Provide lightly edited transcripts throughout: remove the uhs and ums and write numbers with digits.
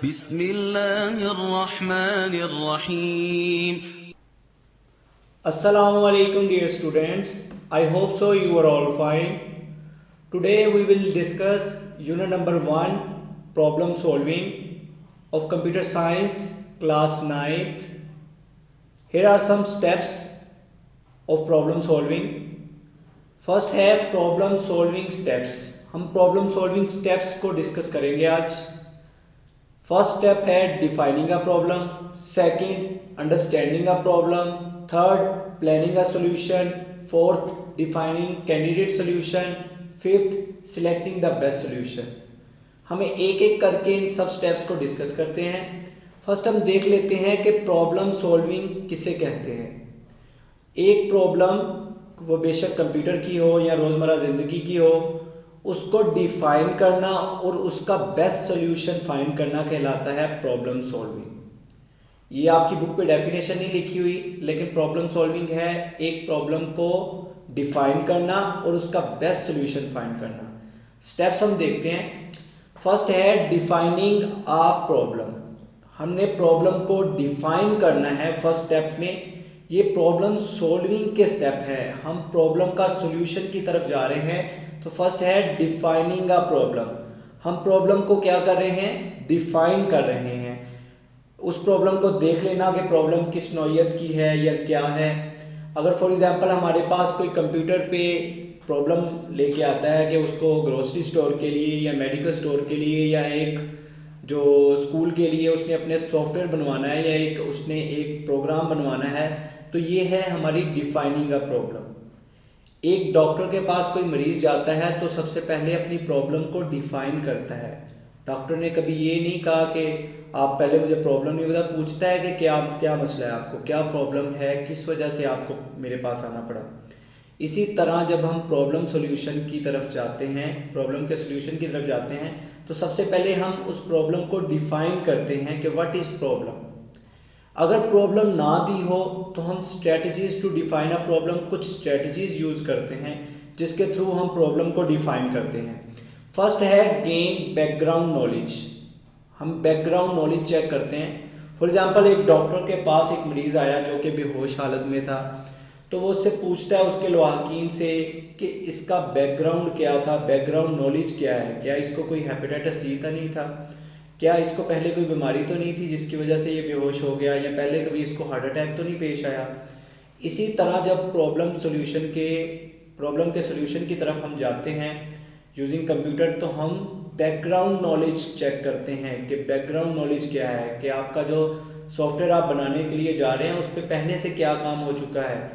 बिस्मिल्लाहिर्रहमानिर्रहीम। Assalamu alaikum dear students. I hope so you are all fine. Today we will discuss unit number 1 problem solving of computer science class 9th. Here are some steps of problem solving. First है problem solving steps. हम problem solving steps को discuss करेंगे आज. First step है defining a problem, second understanding a problem, third planning a solution, fourth defining candidate solution, fifth selecting the best solution. हमें एक एक करके इन सब स्टेप्स को डिस्कस करते हैं. फर्स्ट हम देख लेते हैं कि प्रॉब्लम सॉल्विंग किसे कहते हैं. एक प्रॉब्लम वो बेशक कंप्यूटर की हो या रोज़मर्रा ज़िंदगी की हो, उसको डिफाइन करना और उसका बेस्ट सॉल्यूशन फाइंड करना कहलाता है प्रॉब्लम सॉल्विंग. ये आपकी बुक पे डेफिनेशन नहीं लिखी हुई, लेकिन प्रॉब्लम सॉल्विंग है एक प्रॉब्लम को डिफाइन करना और उसका बेस्ट सॉल्यूशन फाइंड करना. स्टेप्स हम देखते हैं. फर्स्ट है डिफाइनिंग अ प्रॉब्लम. हमने प्रॉब्लम को डिफाइन करना है फर्स्ट स्टेप में. ये प्रॉब्लम सॉल्विंग के स्टेप है, हम प्रॉब्लम का सॉल्यूशन की तरफ जा रहे हैं. तो फर्स्ट है डिफाइनिंग अ प्रॉब्लम. हम प्रॉब्लम को क्या कर रहे हैं, डिफाइन कर रहे हैं. उस प्रॉब्लम को देख लेना कि प्रॉब्लम किस नौइयत की है या क्या है. अगर फॉर एग्जांपल हमारे पास कोई कंप्यूटर पे प्रॉब्लम लेके आता है कि उसको ग्रोसरी स्टोर के लिए या मेडिकल स्टोर के लिए या एक जो स्कूल के लिए उसने अपने सॉफ्टवेयर बनवाना है या एक उसने एक प्रोग्राम बनवाना है, तो ये है हमारी डिफाइनिंग अ प्रॉब्लम. एक डॉक्टर के पास कोई मरीज जाता है तो सबसे पहले अपनी प्रॉब्लम को डिफाइन करता है. डॉक्टर ने कभी ये नहीं कहा कि आप पहले मुझे प्रॉब्लम नहीं बता, पूछता है कि क्या मसला है, आपको क्या प्रॉब्लम है, किस वजह से आपको मेरे पास आना पड़ा. इसी तरह जब हम प्रॉब्लम सॉल्यूशन की तरफ जाते हैं, प्रॉब्लम के सॉल्यूशन की तरफ जाते हैं, तो सबसे पहले हम उस प्रॉब्लम को डिफाइन करते हैं कि व्हाट इज प्रॉब्लम. अगर प्रॉब्लम ना दी हो तो हम strategies to define a problem, कुछ स्ट्रेटजीज यूज करते हैं जिसके थ्रू हम प्रॉब्लम को डिफाइन करते हैं. फर्स्ट है गेन बैकग्राउंड नॉलेज. हम बैकग्राउंड नॉलेज चेक करते हैं. फॉर एग्जांपल एक डॉक्टर के पास एक मरीज आया जो कि बेहोश हालत में था, तो वो उससे पूछता है उसके लवाहकीन से कि इसका बैकग्राउंड क्या था, बैकग्राउंड नॉलेज क्या है, क्या इसको कोई हेपेटाइटिस सी तो नहीं था, क्या इसको पहले कोई बीमारी तो नहीं थी जिसकी वजह से ये बेहोश हो गया, या पहले कभी इसको हार्ट अटैक तो नहीं पेश आया. इसी तरह जब प्रॉब्लम के सॉल्यूशन की तरफ हम जाते हैं यूजिंग कंप्यूटर, तो हम बैकग्राउंड नॉलेज चेक करते हैं कि बैकग्राउंड नॉलेज क्या है, कि आपका जो सॉफ्टवेयर आप बनाने के लिए जा रहे हैं उस पर पहले से क्या काम हो चुका है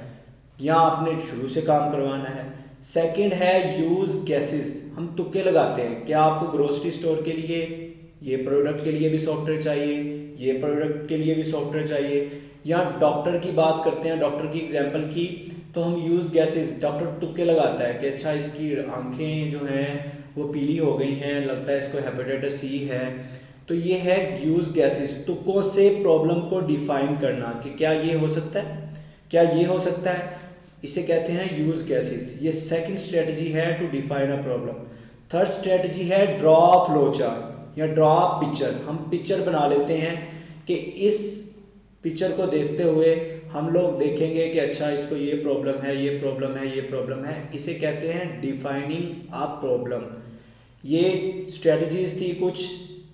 या आपने शुरू से काम करवाना है. सेकंड है यूज गेसेस. हम तुक्के लगाते हैं. क्या आपको ग्रोसरी स्टोर के लिए ये प्रोडक्ट के लिए भी सॉफ्टवेयर चाहिए, ये प्रोडक्ट के लिए भी सॉफ्टवेयर चाहिए, या डॉक्टर की बात करते हैं, डॉक्टर की एग्जांपल की, तो हम यूज गैसेस, डॉक्टर तुक्के लगाता है कि अच्छा इसकी आंखें जो हैं वो पीली हो गई हैं, लगता है इसको हेपेटाइटिस सी है. तो ये है यूज गैसेस, तुक्कों से प्रॉब्लम को डिफाइन करना कि क्या ये हो सकता है, क्या ये हो सकता है, इसे कहते हैं यूज गैसेस. ये सेकंड स्ट्रेटजी है to define a problem. Third strategy है ड्रॉ फ्लो चार्ट या ड्रॉ पिक्चर. हम पिक्चर बना लेते हैं कि इस पिक्चर को देखते हुए हम लोग देखेंगे कि अच्छा इसको ये प्रॉब्लम है, ये प्रॉब्लम है, ये प्रॉब्लम है. इसे कहते हैं डिफाइनिंग अ प्रॉब्लम. ये स्ट्रेटजीज थी कुछ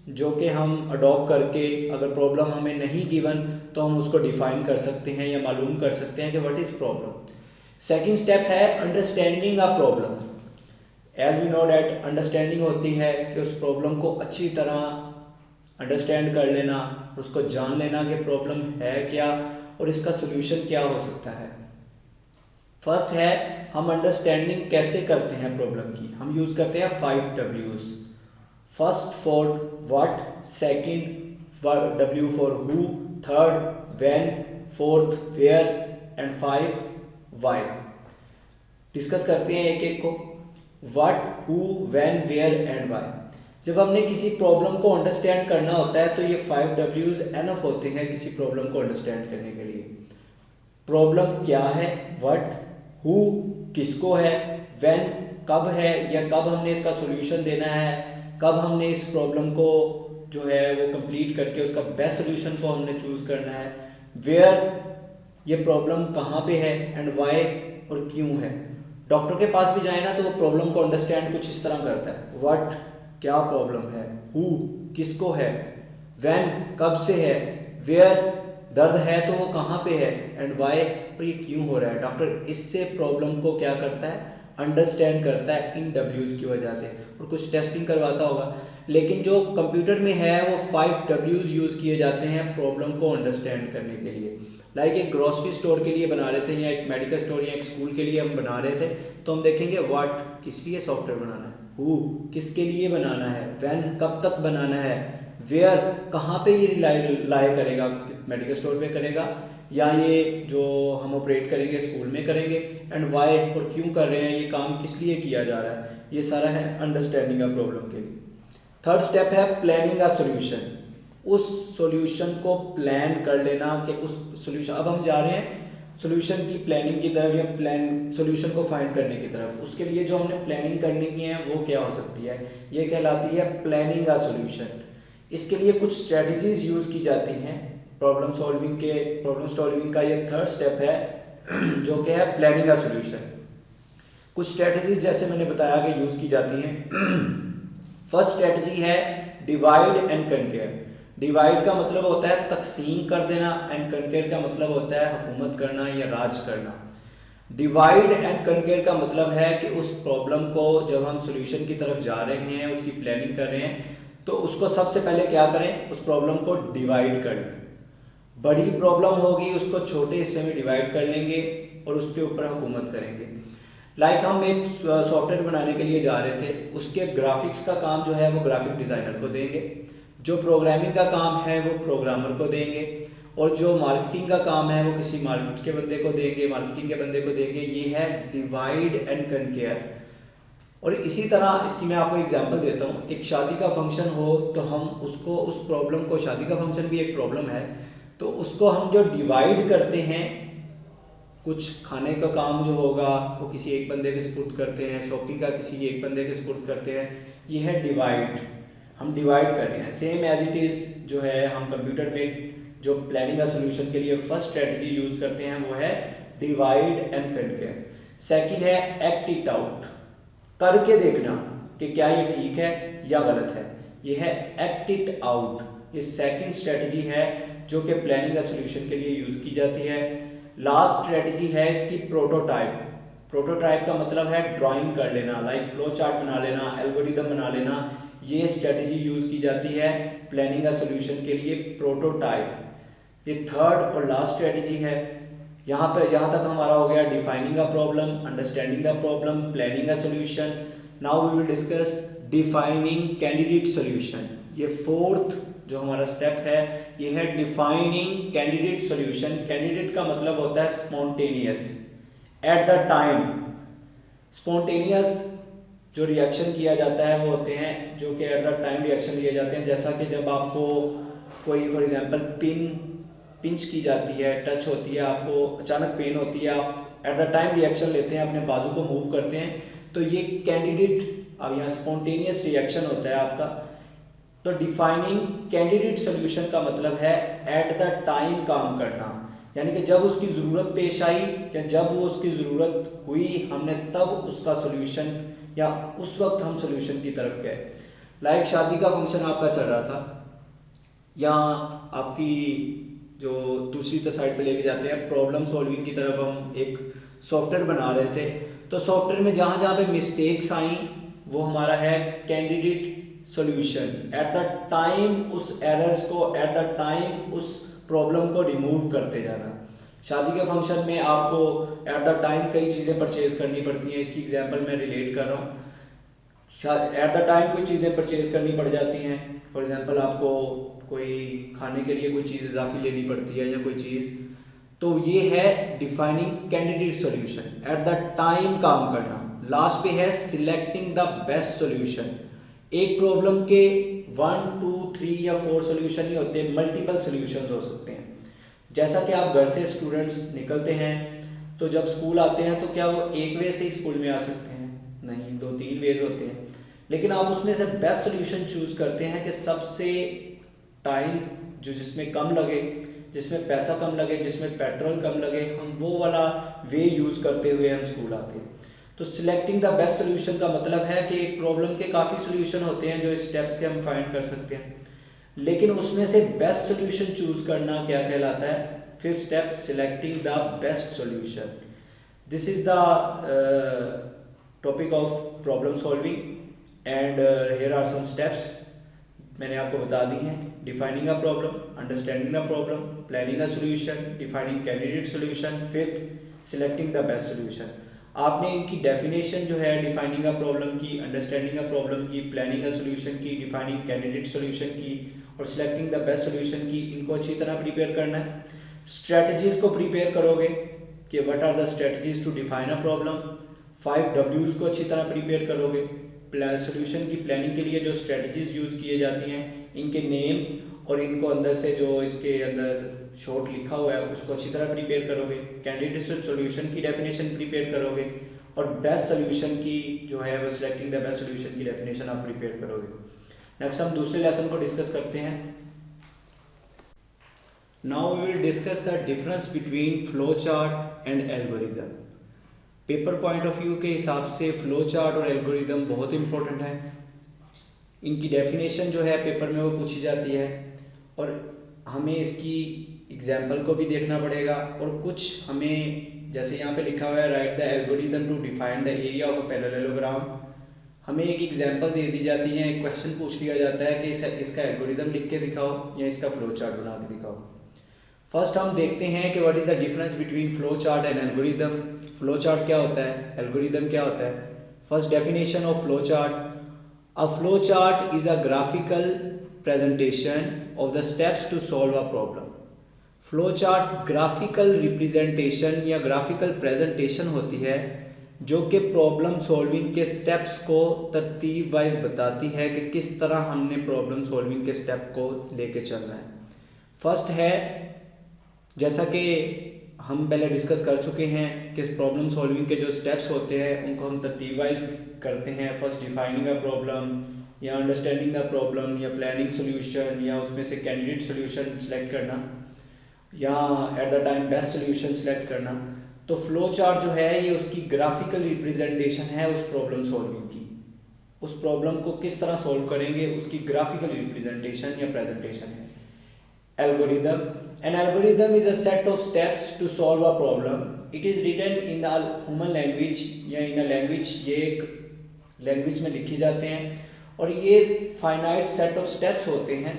जो कि हम अडॉप्ट करके अगर प्रॉब्लम हमें नहीं गिवन तो हम उसको डिफाइन कर सकते हैं या मालूम कर सकते हैं कि what is problem. Second step है understanding a problem. As we know that understanding होती है कि उस प्रॉब्लम को अच्छी तरह अंडरस्टैंड कर लेना, उसको जान लेना कि प्रॉब्लम है क्या और इसका सोल्यूशन क्या हो सकता है. फर्स्ट है हम अंडरस्टैंडिंग कैसे करते हैं प्रॉब्लम की. हम यूज करते हैं 5 W's. First for what, second W for who, third when, fourth where and 5 why. Discuss करते हैं एक एक को. What, who, when, where and why. जब हमने किसी प्रॉब्लम को अंडरस्टैंड करना होता है तो ये 5 W's एनफ होते हैं किसी प्रॉब्लम को अंडरस्टैंड करने के लिए. प्रॉब्लम क्या है, व्हाट, हु किसको है, व्हेन कब है या कब हमने इसका सॉल्यूशन देना है, कब हमने इस प्रॉब्लम को जो है वो कंप्लीट करके उसका बेस्ट सोल्यूशन को हमने चूज करना है। वेयर, ये प्रॉब्लम कहाँ पे है, एंड वाई और क्यों है। डॉक्टर के पास भी जाए ना तो वो प्रॉब्लम को अंडरस्टैंड कुछ इस तरह करता है, व्हाट क्या प्रॉब्लम है, हु किसको है, व्हेन कब से है, वेयर दर्द है तो वो कहाँ पे है, एंड वाई और ये क्यों हो रहा है। डॉक्टर इससे प्रॉब्लम को क्या करता है, अंडरस्टैंड करता है इन डब्ल्यूज की वजह से, और कुछ टेस्टिंग करवाता होगा। लेकिन जो कंप्यूटर में है वो 5 डब्ल्यूज यूज किए जाते हैं प्रॉब्लम को अंडरस्टैंड करने के लिए। लाइक एक ग्रोसरी स्टोर के लिए बना रहे थे, या एक मेडिकल स्टोर या एक स्कूल के लिए हम बना रहे थे, तो हम देखेंगे व्हाट किस लिए सॉफ्टवेयर बनाना है, हु किसके लिए बनाना है, व्हेन कब तक बनाना है, वेयर कहाँ पे ये लाई करेगा, मेडिकल स्टोर पे करेगा या ये जो हम ऑपरेट करेंगे स्कूल में करेंगे, एंड वाई और क्यों कर रहे हैं, ये काम किस लिए किया जा रहा है, ये सारा है अंडरस्टैंडिंग ऑफ प्रॉब्लम के लिए। थर्ड स्टेप है प्लानिंग अ सॉल्यूशन, उस सॉल्यूशन को प्लान कर लेना कि उस सॉल्यूशन, अब हम जा रहे हैं सॉल्यूशन की प्लानिंग की तरफ या प्लान सॉल्यूशन को फाइंड करने की तरफ। उसके लिए जो हमने प्लानिंग करनी की है वो क्या हो सकती है, ये कहलाती है प्लानिंग अ सॉल्यूशन। इसके लिए कुछ स्ट्रेटजीज यूज की जाती हैं प्रॉब्लम सॉल्विंग का ये थर्ड स्टेप है जो कि है प्लानिंग अ सॉल्यूशन। कुछ स्ट्रेटजीज जैसे मैंने बताया कि यूज की जाती हैं। फर्स्ट स्ट्रेटजी है डिवाइड एंड कंकेयर। डिवाइड का मतलब होता है तकसीम कर देना, एंड कंकेयर का मतलब होता है हुकूमत करना या राज करना। डिवाइड एंड कंकेयर का मतलब है कि उस प्रॉब्लम को जब हम सॉल्यूशन की तरफ जा रहे हैं, उसकी प्लानिंग कर रहे हैं, तो उसको सबसे पहले क्या करें, उस प्रॉब्लम को डिवाइड कर लें। बड़ी प्रॉब्लम होगी उसको छोटे हिस्से में डिवाइड कर लेंगे और उसके ऊपर हुकूमत करेंगे। लाइक हम एक सॉफ्टवेयर बनाने के लिए जा रहे थे, उसके ग्राफिक्स का काम जो है वो ग्राफिक डिजाइनर को देंगे, जो प्रोग्रामिंग का काम है वो प्रोग्रामर को देंगे, और जो मार्केटिंग का काम है वो किसी मार्केटिंग के बंदे को देंगे। ये है डिवाइड एंड कंकेयर। और इसी तरह इसकी मैं आपको एग्जांपल देता हूँ। एक शादी का फंक्शन हो तो हम उसको, उस प्रॉब्लम को, शादी का फंक्शन भी एक प्रॉब्लम है, तो उसको हम जो डिवाइड करते हैं, कुछ खाने का काम जो होगा वो किसी एक बंदे के सुपुर्द करते हैं, शॉपिंग का किसी एक बंदे के सुपुर्द करते हैं, ये है डिवाइड। हम डिवाइड कर रहे हैं। सेम एज इट इज जो है हम कंप्यूटर में जो प्लानिंग का सॉल्यूशन के लिए फर्स्ट स्ट्रेटजी यूज करते हैं वो है डिवाइड एंड कंकेयर। सेकंड है एक्ट इट आउट, करके देखना कि क्या ये ठीक है या गलत है, ये है एक्ट इट आउट। ये सेकंड स्ट्रेटजी है जो कि प्लानिंग का सॉल्यूशन के लिए यूज की जाती है। लास्ट स्ट्रेटजी है इसकी प्रोटोटाइप। प्रोटोटाइप का मतलब है ड्राइंग कर लेना, लाइक फ्लो चार्ट बना लेना, एल्गोरिदम बना लेना। ये स्ट्रेटजी यूज की जाती है प्लानिंग का सॉल्यूशन के लिए, प्रोटोटाइप। ये थर्ड और लास्ट स्ट्रेटजी है। यहाँ तक हमारा हो गया defining a problem, understanding the problem, planning a solution. Now we will discuss defining candidate solution. ये फोर्थ जो हमारा स्टेप है ये है डिफाइनिंग कैंडिडेट सॉल्यूशन। कैंडिडेट का मतलब होता है spontaneous, at the time. Spontaneous जो रिएक्शन किया जाता है वो होते हैं जो कि एट द टाइम रिएक्शन लिए जाते हैं। जैसा कि जब आपको कोई फॉर एग्जांपल पिंच की जाती है, टच होती है, आपको अचानक पेन होती है, आप एट द टाइम रिएक्शन लेते हैं, अपने बाजू को मूव करते हैं, तो ये कैंडिडेट, अब यहाँ स्पॉन्टेनियस रिएक्शन होता है आपका। तो डिफाइनिंग कैंडिडेट सॉल्यूशन का मतलब है एट द टाइम काम करना, यानी कि जब उसकी ज़रूरत पेश आई या जब वो उसकी ज़रूरत हुई हमने तब उसका सॉल्यूशन, या उस वक्त हम सॉल्यूशन की तरफ गए। लाइक शादी का फंक्शन आपका चल रहा था, या आपकी जो दूसरी साइड पे लेके जाते हैं प्रॉब्लम सॉल्विंग की तरफ, हम एक सॉफ्टवेयर बना रहे थे, तो सॉफ्टवेयर में जहाँ जहाँ पे मिस्टेक्स आई वो हमारा है candidate solution. At the time उस एरर्स को, एट द टाइम उस प्रॉब्लम को रिमूव करते जाना। शादी के फंक्शन में आपको एट द टाइम कई चीज़ें परचेज करनी पड़ती हैं। इसकी एग्जांपल मैं रिलेट कर रहा हूँ। एट द टाइम कोई चीज़ें परचेज करनी पड़ जाती हैं। फॉर एग्जांपल आपको कोई खाने के लिए कोई चीज़ इजाफी लेनी पड़ती है या कोई चीज़, तो ये है defining candidate solution, at the time काम करना। लास्ट पे है सिलेक्टिंग द बेस्ट सॉल्यूशन। एक प्रॉब्लम के 1 2 3 या 4 सॉल्यूशन ही होते हैं, मल्टीपल सॉल्यूशंस हो सकते हैं। जैसा कि आप घर से स्टूडेंट्स निकलते हैं तो जब स्कूल आते हैं तो क्या वो एक वे से ही स्कूल में आ सकते हैं? नहीं, 2 3 वेज होते हैं। लेकिन आप उसमें से बेस्ट सॉल्यूशन चूज करते हैं कि सबसे टाइम जो जिसमें कम लगे, जिसमें पैसा कम लगे, जिसमें पेट्रोल कम लगे, हम वो वाला वे यूज़ करते हुए हम स्कूल आते हैं। तो सिलेक्टिंग द बेस्ट सोल्यूशन का मतलब है कि एक प्रॉब्लम के काफ़ी सोल्यूशन होते हैं जो स्टेप्स के हम फाइंड कर सकते हैं, लेकिन उसमें से बेस्ट सोल्यूशन चूज करना क्या कहलाता है? Fifth step, selecting the best solution. This is the topic of problem solving and here are some steps मैंने आपको बता दी हैं। Defining a problem, understanding a problem, planning a solution, defining candidate solution, fifth selecting the best solution. आपने इनकी definition जो है defining a problem की, अंडरस्टैंडिंग अ प्रॉब्लम की, प्लानिंग अ सोल्यूशन की, डिफाइनिंग कैंडिडेट सोल्यूशन की और सिलेक्टिंग द बेस्ट सोल्यूशन की, इनको अच्छी तरह प्रिपेयर करना है। स्ट्रेटजीज को प्रिपेयर करोगे कि what are the strategies to define a problem. 5 Ws को अच्छी तरह प्रिपेयर करोगे। सोल्यूशन की प्लानिंग के लिए जो स्ट्रेटजीज यूज किए जाती हैं, इनके नेम और इनको अंदर से जो इसके अंदर शॉर्ट लिखा हुआ है उसको अच्छी तरह प्रिपेयर करोगे। कैंडिडेट सोल्यूशन की डेफिनेशन प्रिपेयर करोगे और बेस्ट सोल्यूशन की जो है वो सिलेक्टिंग द बेस्ट सोल्यूशन की डेफिनेशन आप प्रिपेयर करोगे। नेक्स्ट हम दूसरे लेसन को डिस्कस करते हैं। Now we will discuss the difference between flow chart and algorithm. Paper point of view के हिसाब से फ्लो चार्ट और एल्गोरिदम बहुत इंपॉर्टेंट है। इनकी डेफिनेशन जो है पेपर में वो पूछी जाती है और हमें इसकी एग्जाम्पल को भी देखना पड़ेगा और कुछ हमें जैसे यहाँ पे लिखा हुआ है write the algorithm to define the area of a parallelogram. हमें एक एग्जाम्पल दे दी जाती है, एक क्वेश्चन पूछ लिया जाता है कि इसका एल्गोरिदम लिख के दिखाओ या इसका फ्लो चार्ट बना के दिखाओ। फर्स्ट हम देखते हैं कि what is the difference between flow chart and algorithm. Flow chart क्या होता है, एल्गोरिदम क्या होता है। First definition of flow chart, a flow chart is a graphical presentation of the steps to solve a problem. Flow chart graphical representation या graphical presentation होती है जो कि प्रॉब्लम सॉल्विंग के स्टेप्स को तरतीब वाइज बताती है कि किस तरह हमने प्रॉब्लम सॉल्विंग के स्टेप को लेके चलना है। फर्स्ट है, जैसा कि हम पहले डिस्कस कर चुके हैं कि प्रॉब्लम सॉल्विंग के जो स्टेप्स होते हैं उनको हम तरतीब वाइज करते हैं। फर्स्ट डिफाइनिंग अ प्रॉब्लम या अंडरस्टैंडिंग द प्रॉब्लम या प्लानिंग सोल्यूशन या उसमें से कैंडिडेट सोल्यूशन सेलेक्ट करना या at the time best solution select करना। तो फ्लो चार्ट जो है ये उसकी ग्राफिकल रिप्रेजेंटेशन है उस प्रॉब्लम सॉल्विंग की। उस प्रॉब्लम को किस तरह सॉल्व करेंगे उसकी ग्राफिकल रिप्रेजेंटेशन या प्रेजेंटेशन है। Algorithm. An algorithm is a set of steps to solve a problem. It is written in a human language या in a language, ये एक लैंग्वेज में लिखे जाते हैं और ये फाइनाइट सेट ऑफ स्टेप्स होते हैं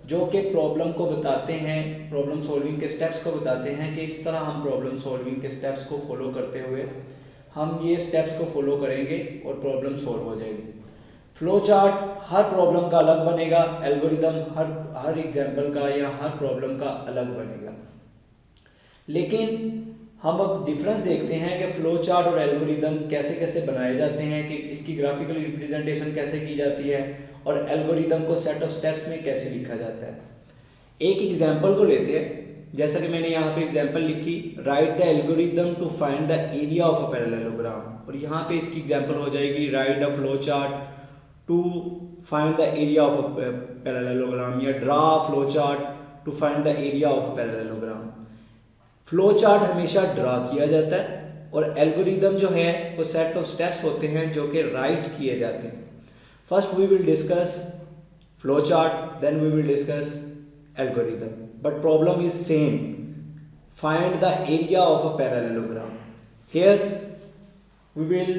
जो कि प्रॉब्लम को बताते हैं, प्रॉब्लम सॉल्विंग के स्टेप्स को बताते हैं कि इस तरह हम प्रॉब्लम सॉल्विंग के स्टेप्स को फॉलो करते हुए हम ये स्टेप्स को फॉलो करेंगे और प्रॉब्लम सॉल्व हो जाएगी। फ्लो चार्ट हर प्रॉब्लम का अलग बनेगा, एल्गोरिदम हर एग्जाम्पल का या हर प्रॉब्लम का अलग बनेगा। लेकिन हम अब डिफरेंस देखते हैं कि फ्लो चार्ट और एल्गोरिदम कैसे कैसे बनाए जाते हैं, कि इसकी ग्राफिकल रिप्रेजेंटेशन कैसे की जाती है और एल्गोरिदम को सेट ऑफ स्टेप्स में कैसे लिखा जाता है। एक एग्जाम्पल को लेते हैं, जैसा कि मैंने यहाँ पे एग्जाम्पल लिखी, write the algorithm to find the area of a parallelogram, और यहाँ पे इसकी एग्जाम्पल हो जाएगी write the flow chart to find the area of a parallelogram या draw a flow chart to find the area of a parallelogram। Flow chart हमेशा draw किया जाता है और एल्गोरिदम जो है वो सेट ऑफ स्टेप्स होते हैं जो कि राइट किए जाते हैं। First we will discuss flow chart, then we will discuss algorithm, but problem is same, find the area of a parallelogram. Here we will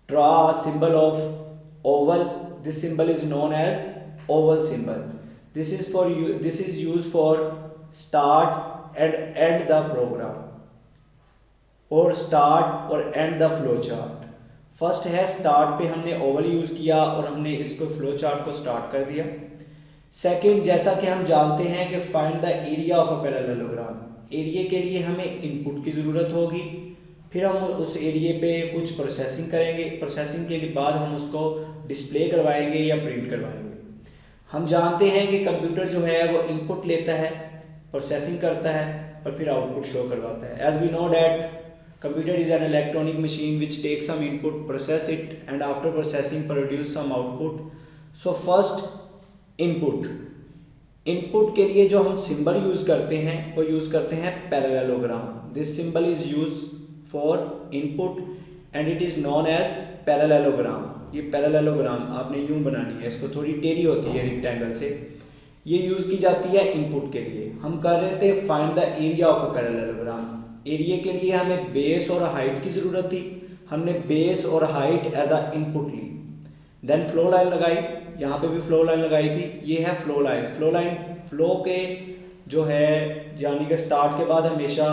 draw a symbol of oval. This symbol is known as oval symbol. This is used for start and end the program or start or end the flow chart। First है start पे हमने Oval use किया और हमने इसको flow chart को start कर दिया। सेकंड, जैसा कि हम जानते हैं कि find the area of a parallelogram, area के लिए हमें इनपुट की ज़रूरत होगी, फिर हम उस एरिया पे कुछ प्रोसेसिंग करेंगे, प्रोसेसिंग के बाद हम उसको डिस्प्ले करवाएंगे या प्रिंट करवाएंगे। हम जानते हैं कि कंप्यूटर जो है वो इनपुट लेता है, प्रोसेसिंग करता है और फिर आउटपुट शो करवाता है। As we know that computer is an electronic machine which take some input, process it and after processing produce some output. So first input, input के लिए जो हम सिंबल यूज करते हैं वो यूज करते हैं parallelogram. This symbol is use for input and it is known as parallelogram. ये पैरेललोग्राम आपने यूं बनानी है, इसको थोड़ी टेढ़ी होती है रेक्टेंगल से। ये यूज की जाती है इनपुट के लिए। हम कर रहे थे find the area of a parallelogram. Area के लिए हमें बेस और हाइट की जरूरत थी, हमने बेस और हाइट एज अ इनपुट ली। देन फ्लो लाइन लगाई, यहाँ पे भी फ्लो लाइन लगाई थी। ये है flow line. Flow line flow के जो है यानी कि स्टार्ट के बाद हमेशा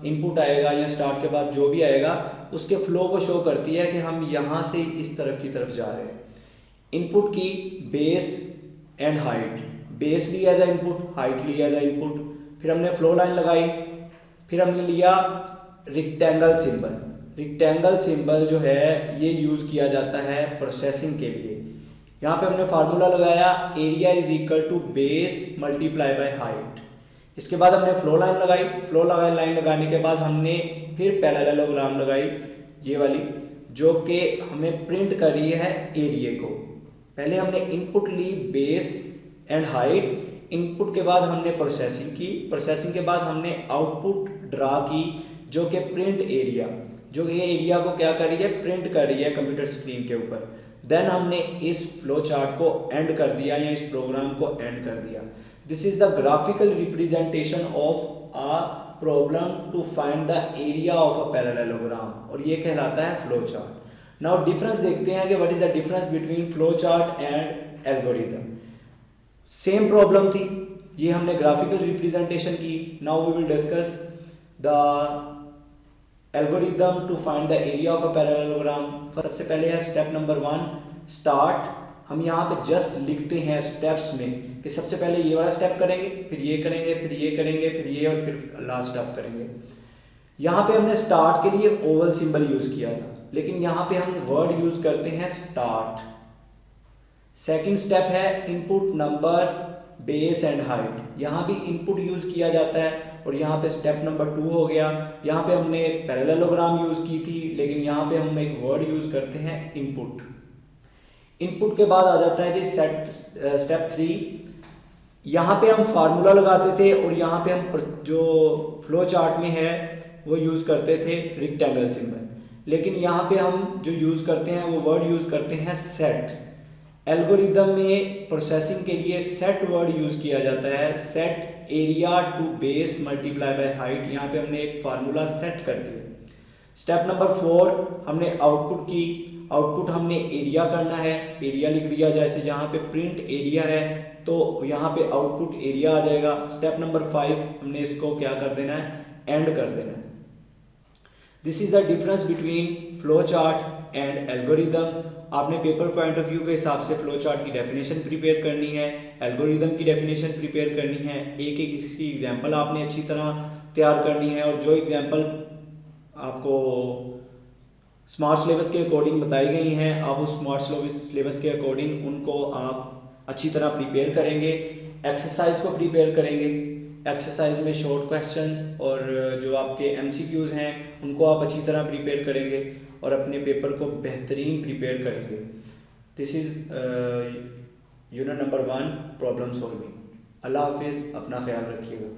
इनपुट आएगा या स्टार्ट के बाद जो भी आएगा उसके फ्लो को शो करती है कि हम यहाँ से इस तरफ की तरफ जा रहे हैं। इनपुट की बेस एंड हाइट, बेस ली एज अ इनपुट, हाइट ली एज अ इनपुट। फिर हमने फ्लो लाइन लगाई, फिर हमने लिया रेक्टेंगल सिंबल। रेक्टेंगल सिंबल जो है ये यूज किया जाता है प्रोसेसिंग के लिए। यहाँ पे हमने फार्मूला लगाया area is equal to base multiply by height. इसके बाद हमने फ्लो लाइन लगाई। फ्लो लाइन लगाने के बाद हमने फिर पैरेललोग्राम लगाई, ये वाली, जो कि हमें प्रिंट कर रही है एरिया को। पहले हमने इनपुट ली बेस एंड हाइट, इनपुट के बाद हमने प्रोसेसिंग की, प्रोसेसिंग के बाद हमने आउटपुट ड्रा की जो कि प्रिंट एरिया, जो ये एरिया को क्या कर रही है, प्रिंट कर रही है कंप्यूटर स्क्रीन के ऊपर। देन हमने इस फ्लो चार्ट को एंड कर दिया या इस प्रोग्राम को एंड कर दिया। This is the graphical representation of a problem to find the area of a parallelogram, और ये कहलाता है फ्लो चार्ट। नाउ डिफरेंस देखते हैं कि what is the difference between flow chart and algorithm. Same problem थी, ये हमने ग्राफिकल रिप्रेजेंटेशन की। Now we will discuss the algorithm to find the area of a parallelogram. सबसे पहले है स्टेप नंबर 1 स्टार्ट। हम यहाँ पे जस्ट लिखते हैं स्टेप्स में कि सबसे पहले ये वाला स्टेप करेंगे, फिर ये करेंगे, फिर ये करेंगे, फिर ये, और फिर लास्ट स्टेप करेंगे। यहाँ पे हमने स्टार्ट के लिए ओवल सिंबल यूज किया था, लेकिन यहाँ पे हम वर्ड यूज करते हैं स्टार्ट। सेकंड स्टेप है input number base and height. यहाँ भी इनपुट यूज किया जाता है, और यहाँ पे स्टेप नंबर 2 हो गया। यहाँ पे हमने पैरेललोग्राम यूज की थी, लेकिन यहाँ पे हम एक वर्ड यूज करते हैं इनपुट। इनपुट के बाद आ जाता है जी स्टेप 3। यहाँ पे हम फार्मूला लगाते थे, और यहाँ पे हम जो फ्लो चार्ट में है वो यूज करते थे रेक्टेंगल सिंबल, लेकिन यहाँ पे हम जो यूज करते हैं वो वर्ड यूज करते हैं सेट। एल्गोरिथम में प्रोसेसिंग के लिए सेट वर्ड यूज किया जाता है, set area to base multiply by height. यहाँ पे हमने एक फार्मूला सेट कर दिया। स्टेप नंबर 4 हमने आउटपुट की, आउटपुट हमने एरिया करना है, एरिया लिख दिया। जैसे यहाँ पे प्रिंट एरिया है तो यहाँ पे आउटपुट एरिया आ जाएगा। स्टेप नंबर 5 हमने इसको क्या कर देना है, एंड कर देना है। This is the difference between flow chart and algorithm. आपने पेपर पॉइंट ऑफ व्यू के हिसाब से फ्लो चार्ट की डेफिनेशन प्रिपेयर करनी है, एल्गोरिथम की डेफिनेशन प्रिपेयर करनी है। एक एक इसकी एग्जांपल आपने अच्छी तरह तैयार करनी है, और जो एग्जांपल आपको स्मार्ट सिलेबस के अकॉर्डिंग बताई गई हैं, आप उस स्मार्ट सिलेबस के अकॉर्डिंग उनको आप अच्छी तरह प्रिपेयर करेंगे। एक्सरसाइज को प्रिपेयर करेंगे। एक्सरसाइज में शॉर्ट क्वेश्चन और जो आपके एमसीक्यूज हैं उनको आप अच्छी तरह प्रिपेयर करेंगे और अपने पेपर को बेहतरीन प्रिपेयर करेंगे। This is unit number 1 problem solving. अल्लाह हाफिज़, अपना ख्याल रखिएगा।